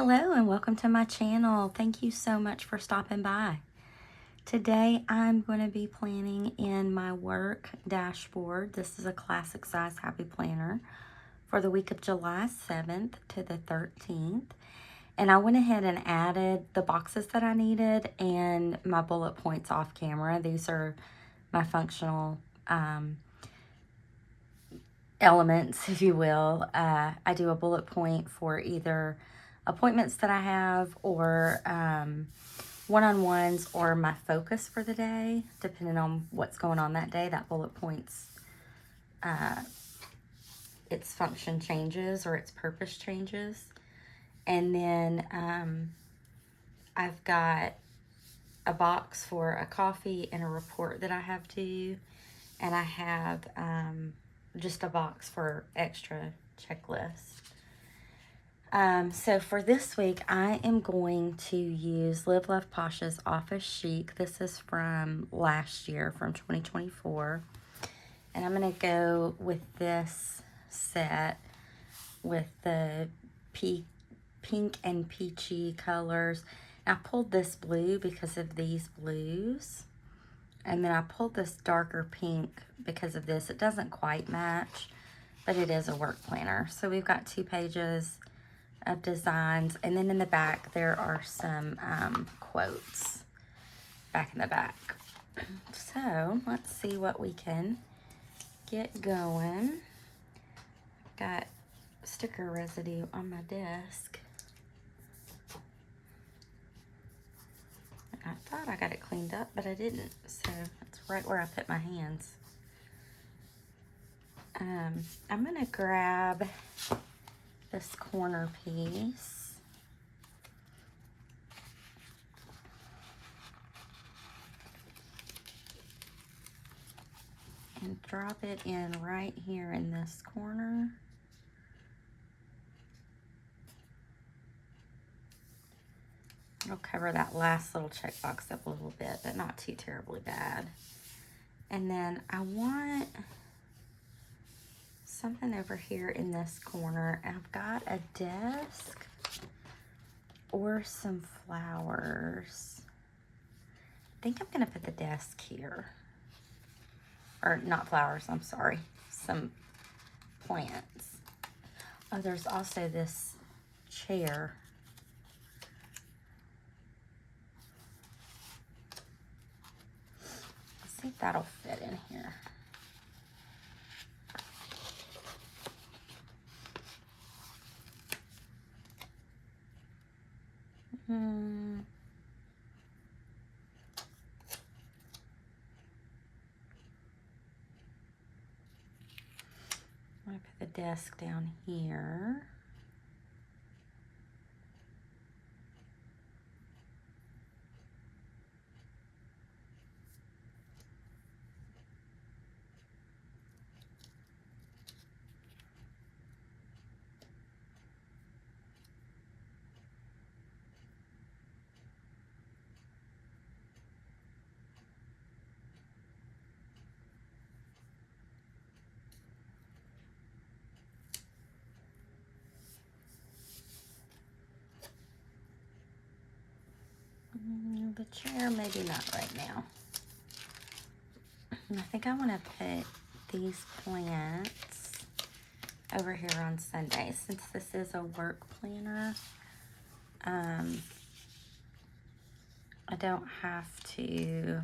Hello and welcome to my channel. Thank you so much for stopping by. Today I'm going to be planning in my work dashboard. This is a classic size happy planner for the week of July 7th to the 13th. And I went ahead and added the boxes that I needed and my bullet points off camera. These are my functional elements, if you will. I do a bullet point for either appointments that I have or one-on-ones or my focus for the day, depending on what's going on that day. That bullet points, its function changes or its purpose changes. And then I've got a box for a coffee and a report that I have to do. And I have just a box for extra checklists. So for this week, I am going to use Love Posh's Office Chic. This is from last year, from 2024. And I'm going to go with this set with the pink and peachy colors. I pulled this blue because of these blues. And then I pulled this darker pink because of this. It doesn't quite match, but it is a work planner. So we've got 2 pages of designs. And then in the back, there are some quotes back in the back. So let's see what we can get going. I've got sticker residue on my desk. I thought I got it cleaned up, but I didn't. So it's right where I put my hands. I'm going to grab this corner piece. And drop it in right here in this corner. It'll cover that last little checkbox up a little bit, but not too terribly bad. And then I want something over here in this corner. I've got a desk or some flowers. I think I'm going to put the desk here. Or not flowers, I'm sorry. Some plants. Oh, there's also this chair. See if that'll fit in here. I'm going to put the desk down here. The chair, maybe not right now. I think I want to put these plants over here on Sunday. Since this is a work planner, I don't have to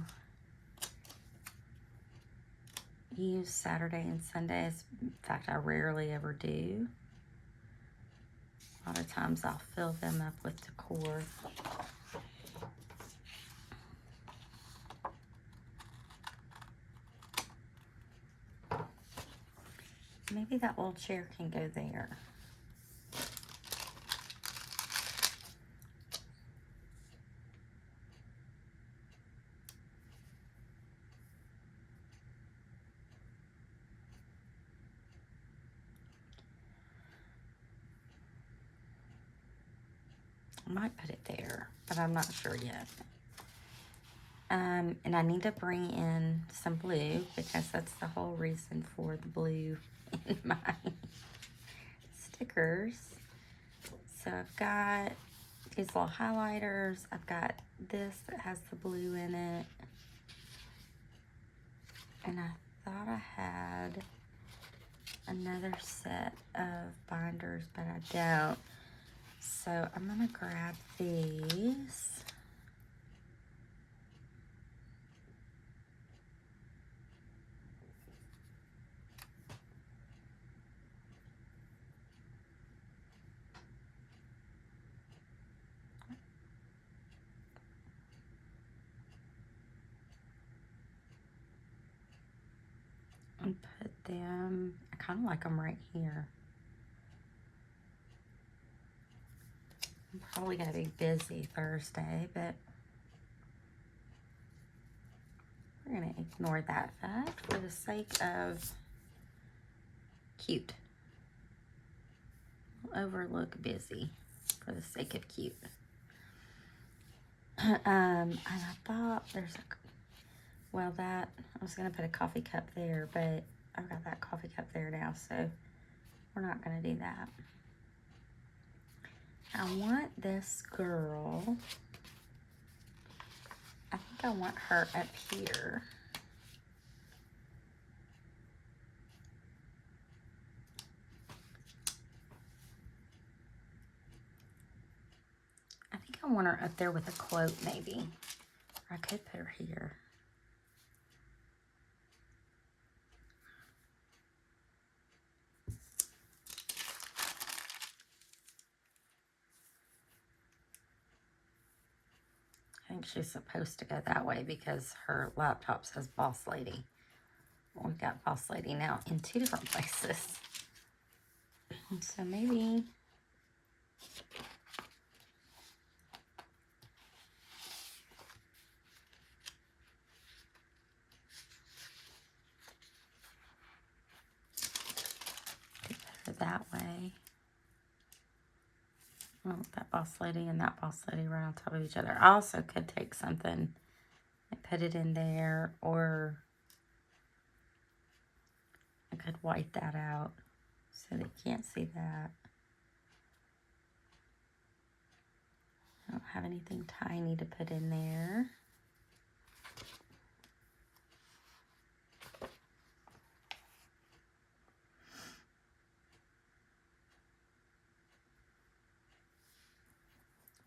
use Saturday and Sundays. In fact, I rarely ever do. A lot of times I'll fill them up with decor. Maybe that little chair can go there. I might put it there, but I'm not sure yet. And I need to bring in some blue because that's the whole reason for the blue in my stickers. So I've got these little highlighters. I've got this that has the blue in it. And I thought I had another set of binders, but I don't. So I'm gonna grab these. And put them, I kind of like them right here. I'm probably going to be busy Thursday, but we're going to ignore that fact for the sake of cute. We'll overlook busy for the sake of cute. And I thought there's a, well, that, I was going to put a coffee cup there, but I've got that coffee cup there now, so we're not going to do that. I want this girl, I think I want her up here. I think I want her up there with a quote maybe. Or I could put her here. I think she's supposed to go that way because her laptop says Boss Lady. Well, we've got Boss Lady now in 2 different places. So maybe put her that way. Oh, that Boss Lady and that Boss Lady right on top of each other. I also could take something and put it in there, or I could white that out so they can't see that. I don't have anything tiny to put in there.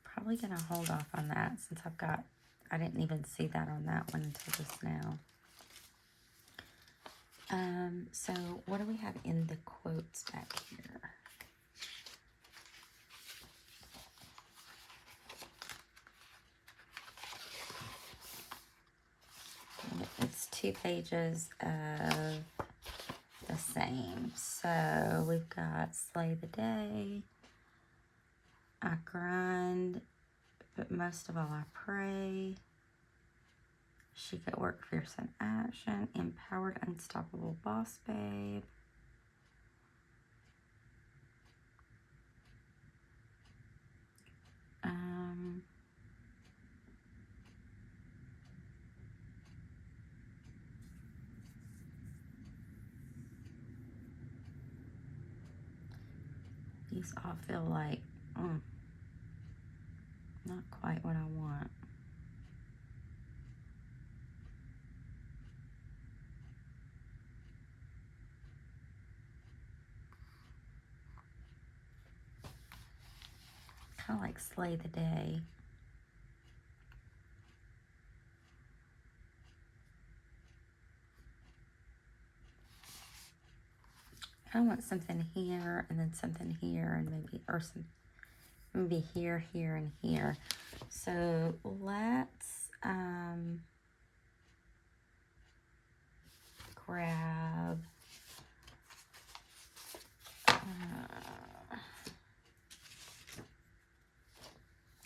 Probably gonna hold off on that since I didn't even see that on that one until just now. So what do we have in the quotes back here? It's 2 pages of the same. So we've got Slay the Day, I Grind, but most of all I Pray, Chic at Work, Fierce in Action, Empowered, Unstoppable Boss Babe, these all feel like not quite what I want. Kind of like Slay the Day. I want something here and then something here and maybe, or some, maybe here, here, and here. So let's grab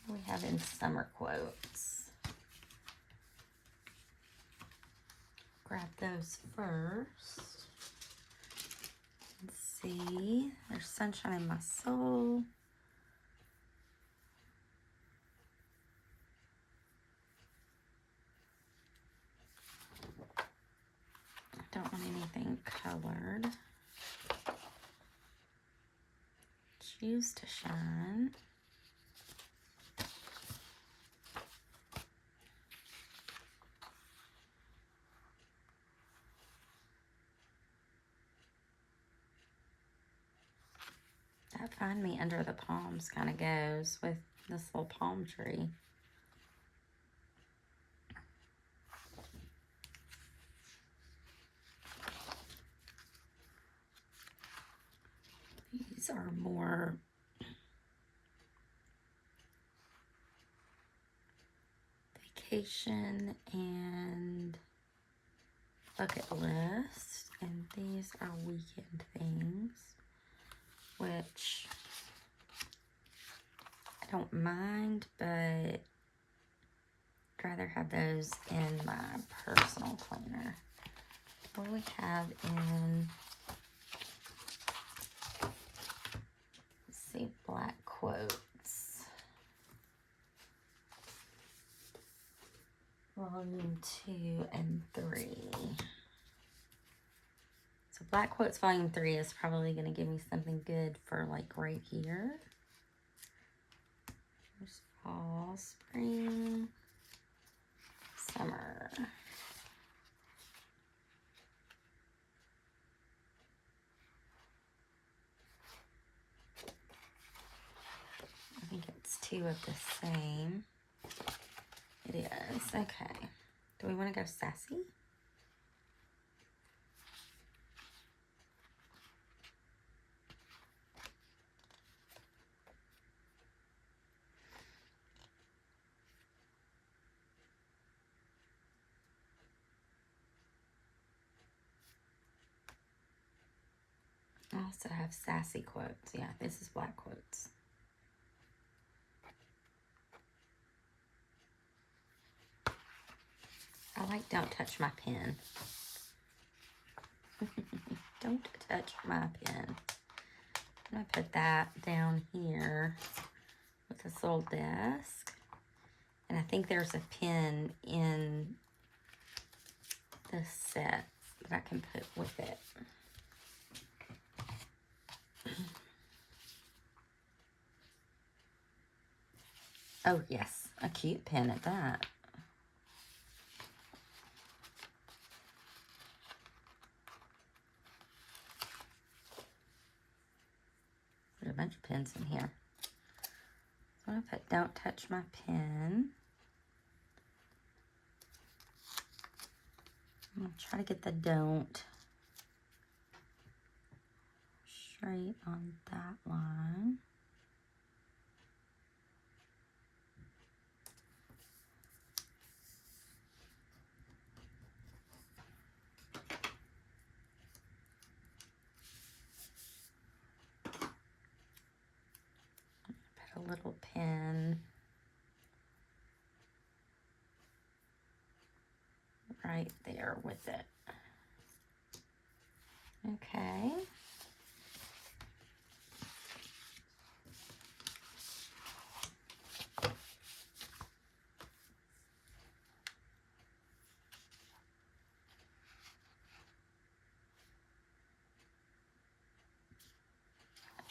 what we have in summer quotes. Grab those first. Let's see. There's Sunshine in My Soul. I don't want anything colored. Shoes to shine. That Find Me Under the Palms kind of goes with this little palm tree. These are more vacation and bucket list, and these are weekend things, which I don't mind, but I'd rather have those in my personal planner. What do we have in, let's see, black quotes. Volume 2 and 3. So Black Quotes Volume 3 is probably going to give me something good for like right here. There's fall, spring, summer. I think it's 2 of the same. It is. Okay. Do we want to go sassy? I also have sassy quotes. Yeah, this is black quotes. I like Don't Touch My Pen. Don't touch my pen. I'm going to put that down here with this little desk. And I think there's a pen in this set that I can put with it. Oh, yes, a cute pen at that. There's a bunch of pens in here. So I'm going to put Don't Touch My Pen. I'm going to try to get the don't straight on that line. Put a little pin right there with it. Okay.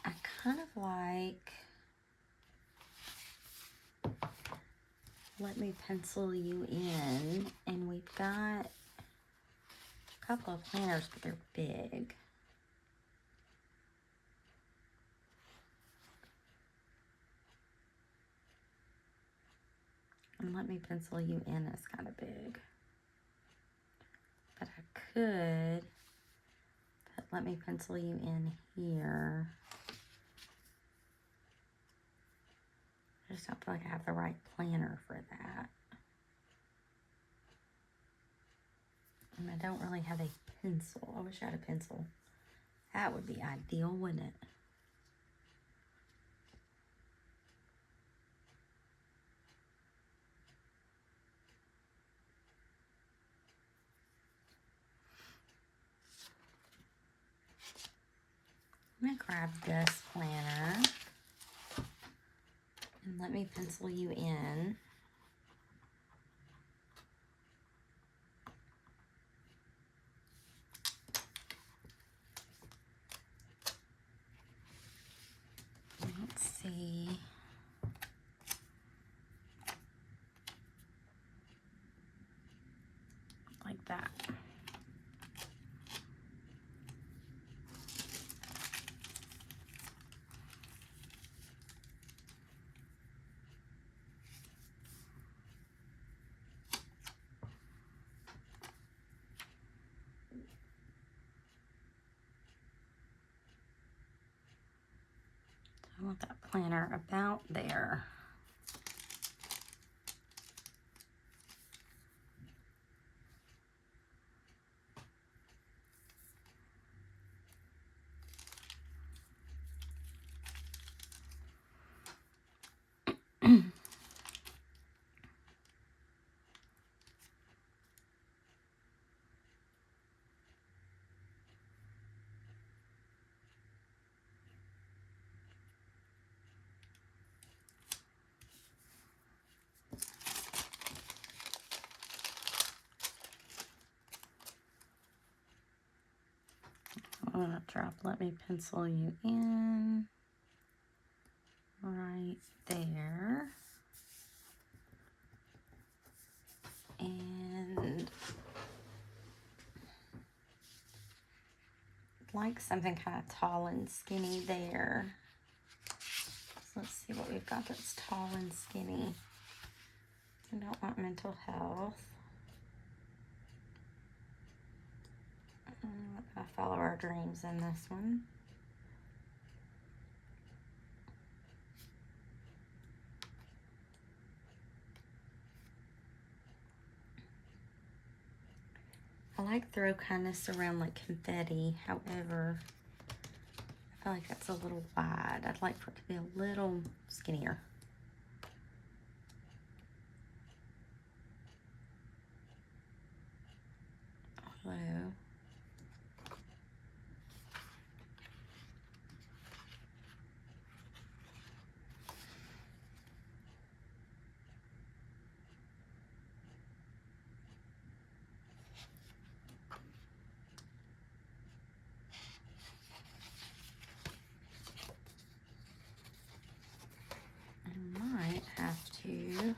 I kind of like Let Me Pencil You In, and we've got a couple of planners, but they're big. And Let Me Pencil You In is kind of big. But I could put Let Me Pencil You In here. I just don't feel like I have the right planner for that. And I don't really have a pencil. I wish I had a pencil. That would be ideal, wouldn't it? I'm going to grab this planner and Let Me Pencil You In. I want that planner about there. I'm gonna let me pencil you in right there. And like something kind of tall and skinny there. So let's see what we've got that's tall and skinny. I don't want mental health. We're gonna follow our dreams in this one. I like throw kindness around like confetti. However, I feel like that's a little wide. I'd like for it to be a little skinnier. Although, I might have to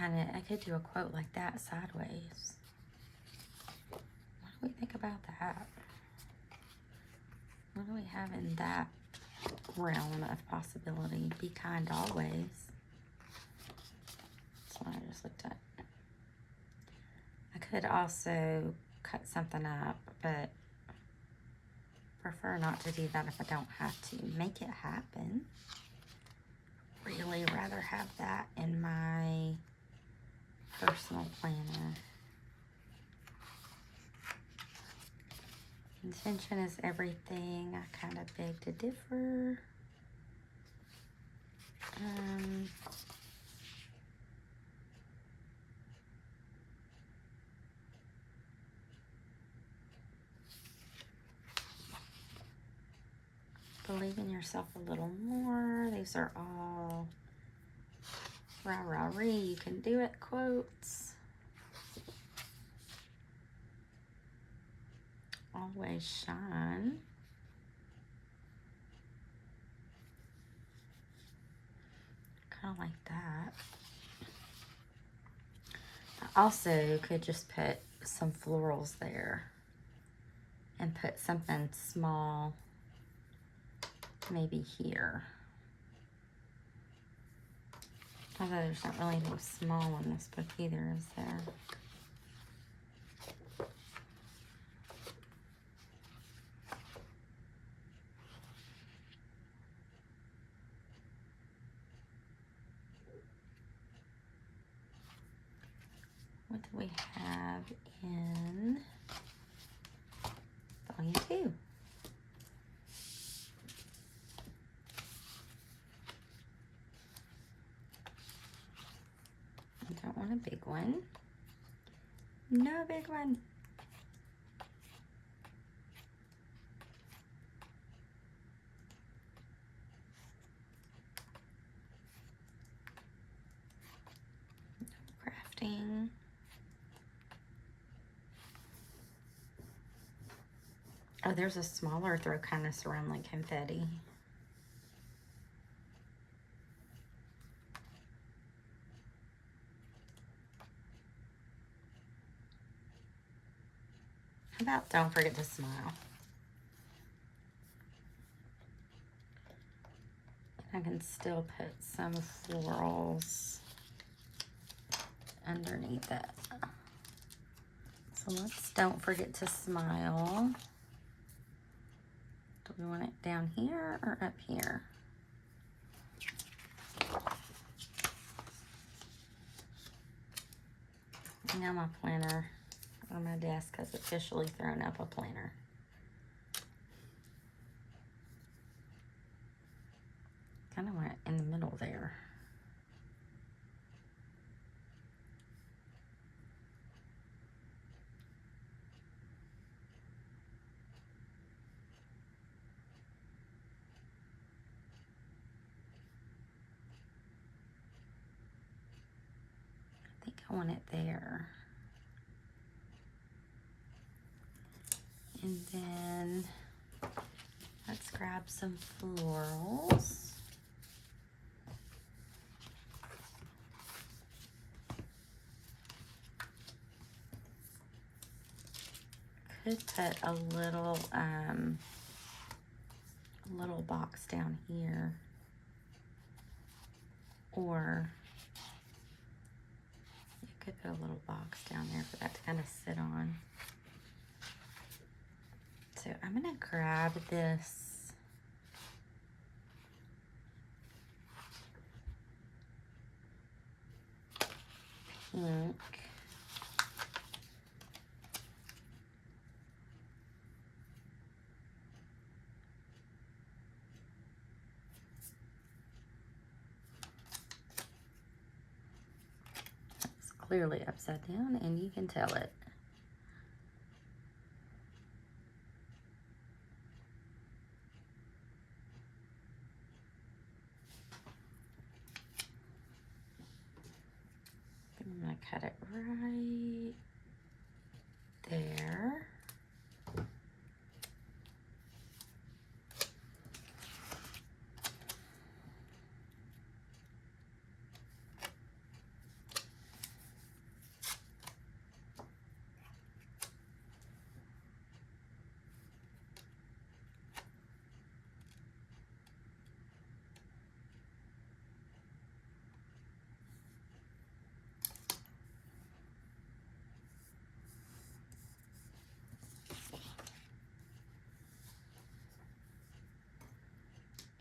I could do a quote like that sideways. What do we think about that? What do we have in that realm of possibility? Be kind always. That's what I just looked at. I could also cut something up, but prefer not to do that if I don't have to. Make it happen. Really rather have that in my personal planner. Intention is everything. I kind of beg to differ. Believe in yourself a little more. These are all rah rah ree, you can do it quotes. Always shine. Kind of like that. I also could just put some florals there and put something small maybe here. Although there's not really anything small in this book either, is there? What do we have in volume 2? I don't want a big one. No big one. Crafting. Oh, there's a smaller throw kind of surround like confetti. How about don't forget to smile? I can still put some florals underneath it. It's So let's don't forget to smile. Do we want it down here or up here? Now my planner on my desk has officially thrown up a planner. Kind of want it in the middle there. I think I want it there. And then let's grab some florals. Could put a little box down here, or you could put a little box down there for that to kind of sit on. So I'm gonna grab this pink. It's clearly upside down and you can tell it. I'm gonna cut it right there.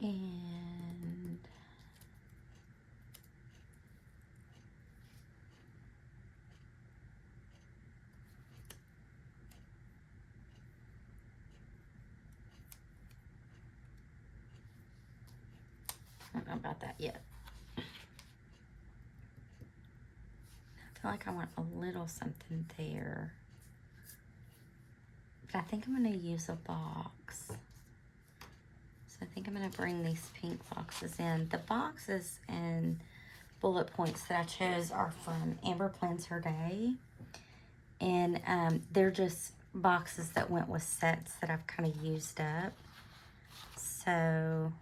And I don't know about that yet. I feel like I want a little something there. But I think I'm going to use a box. So I think I'm going to bring these pink boxes in. The boxes and bullet points that I chose are from Amber Plans Her Day. And they're just boxes that went with sets that I've kind of used up. So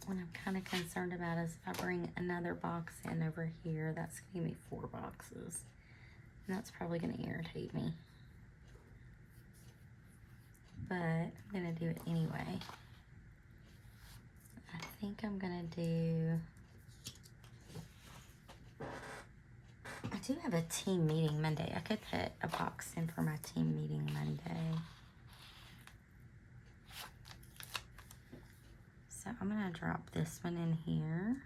what I'm kind of concerned about is if I bring another box in over here, that's going to give me 4 boxes. And that's probably going to irritate me. But I'm going to do it anyway. I think I'm going to do... I do have a team meeting Monday. I could put a box in for my team meeting Monday. So I'm going to drop this one in here.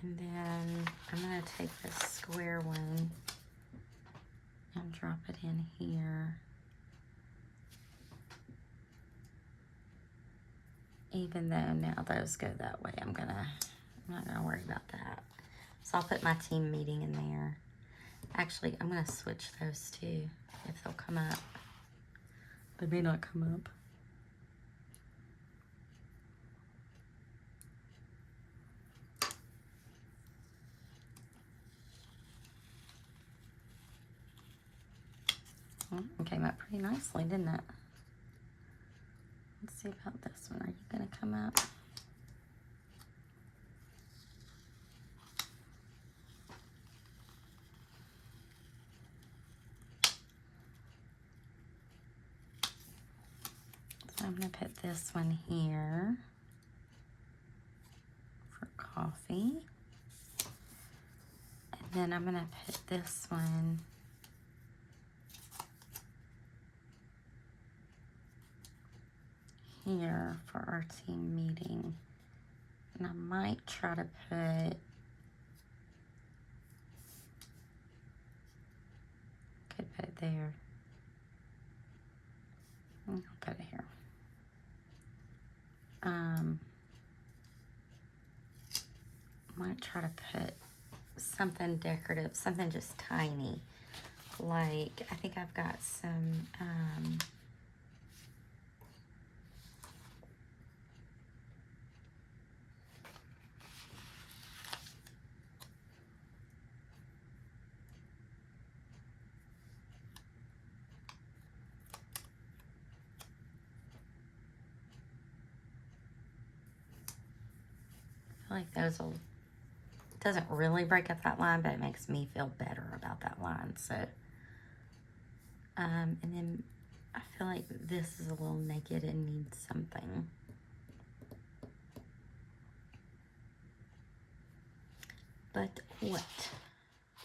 And then I'm going to take this square one and drop it in here. Even though now those go that way, I'm not going to worry about that. So I'll put my team meeting in there. Actually, I'm going to switch those two if they'll come up. They may not come up. It came up pretty nicely, didn't it? Let's see about this one. Are you going to come up? I'm going to put this one here for coffee. And then I'm going to put this one here for our team meeting. And I might try to could put it there. I'll put it here. Might try to put something decorative, something just tiny. Like, I think I've got some, I feel like those will, doesn't really break up that line, but it makes me feel better about that line. So, and then I feel like this is a little naked and needs something. But what?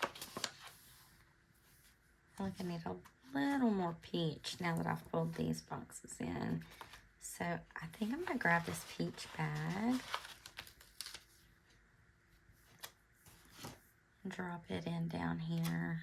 I feel like I need a little more peach now that I've pulled these boxes in. So I think I'm gonna grab this peach bag. Drop it in down here.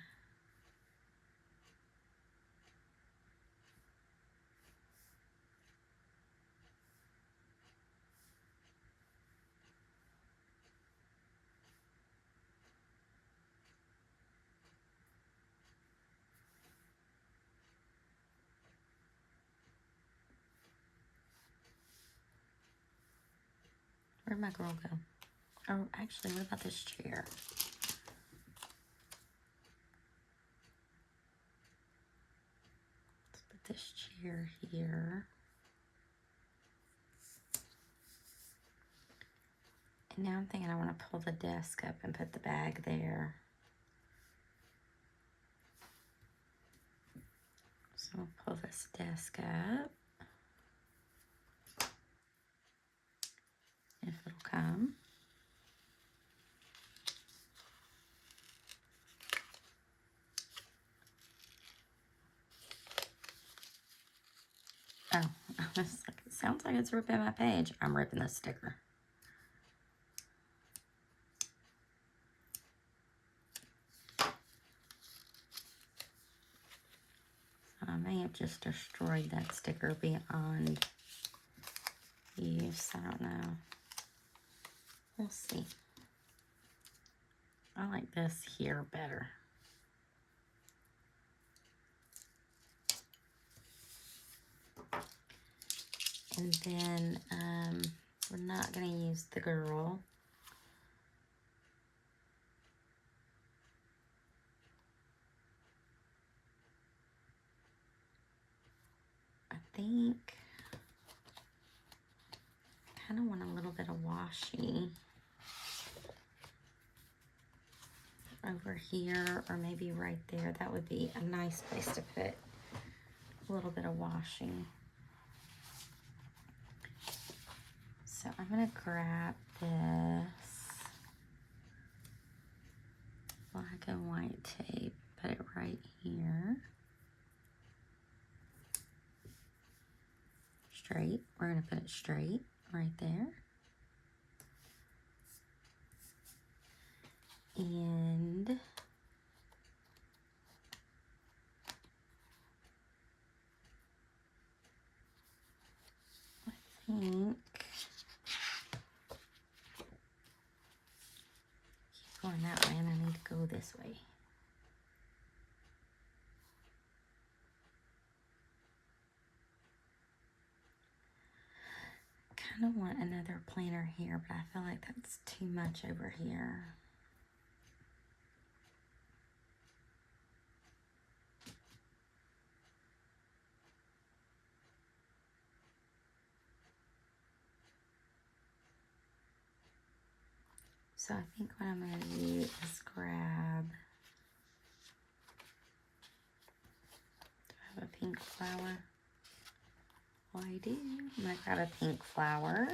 Where'd my girl go? Oh, actually, what about this chair? Let's put this chair here. And now I'm thinking I want to pull the desk up and put the bag there. So I'll pull this desk up. If it'll come. Oh, I was like, it sounds like it's ripping my page. I'm ripping the sticker. I may have just destroyed that sticker beyond use. I don't know. We'll see. I like this here better. And then we're not going to use the girl. I think I kind of want a little bit of washi over here, or maybe right there. That would be a nice place to put a little bit of washing. So I'm going to grab this black and white tape, put it right here. Straight. We're going to put it straight right there. And I think keep going that way, and I need to go this way. Kind of want another planner here, but I feel like that's too much over here. So I think what I'm going to do is grab, do I have a pink flower? I do. And I got a pink flower.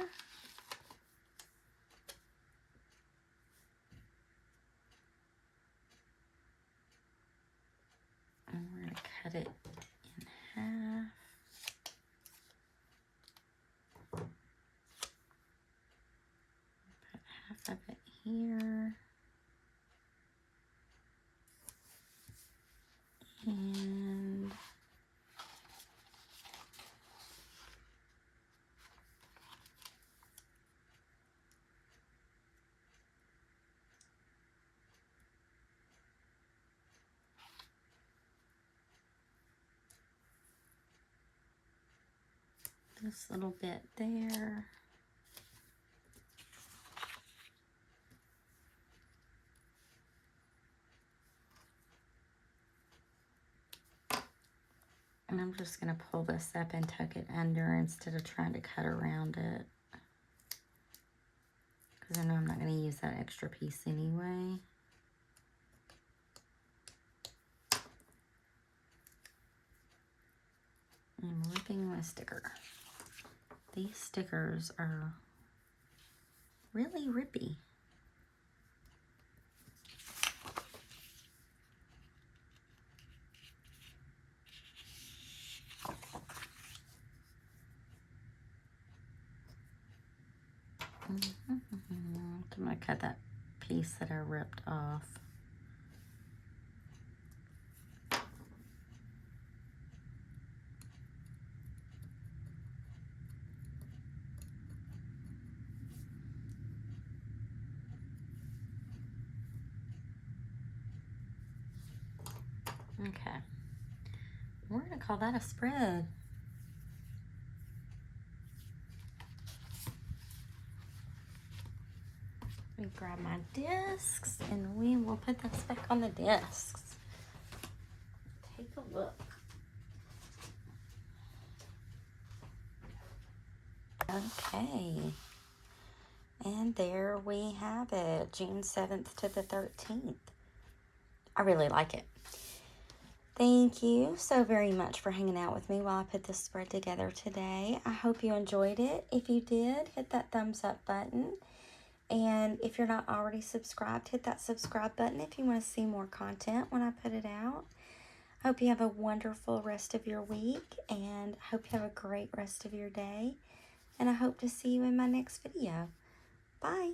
And we're going to cut it in half. Put half of it here. And this little bit there. And I'm just going to pull this up and tuck it under instead of trying to cut around it. Because I know I'm not going to use that extra piece anyway. I'm ripping my sticker. These stickers are really rippy. I'm going to cut that piece that I ripped off. Okay. We're going to call that a spread. Let me grab my discs and we will put this back on the discs. Take a look. Okay. And there we have it, June 7th to the 13th. I really like it. Thank you so very much for hanging out with me while I put this spread together today. I hope you enjoyed it. If you did, hit that thumbs up button. And if you're not already subscribed, hit that subscribe button if you want to see more content when I put it out. I hope you have a wonderful rest of your week, and I hope you have a great rest of your day. And I hope to see you in my next video. Bye.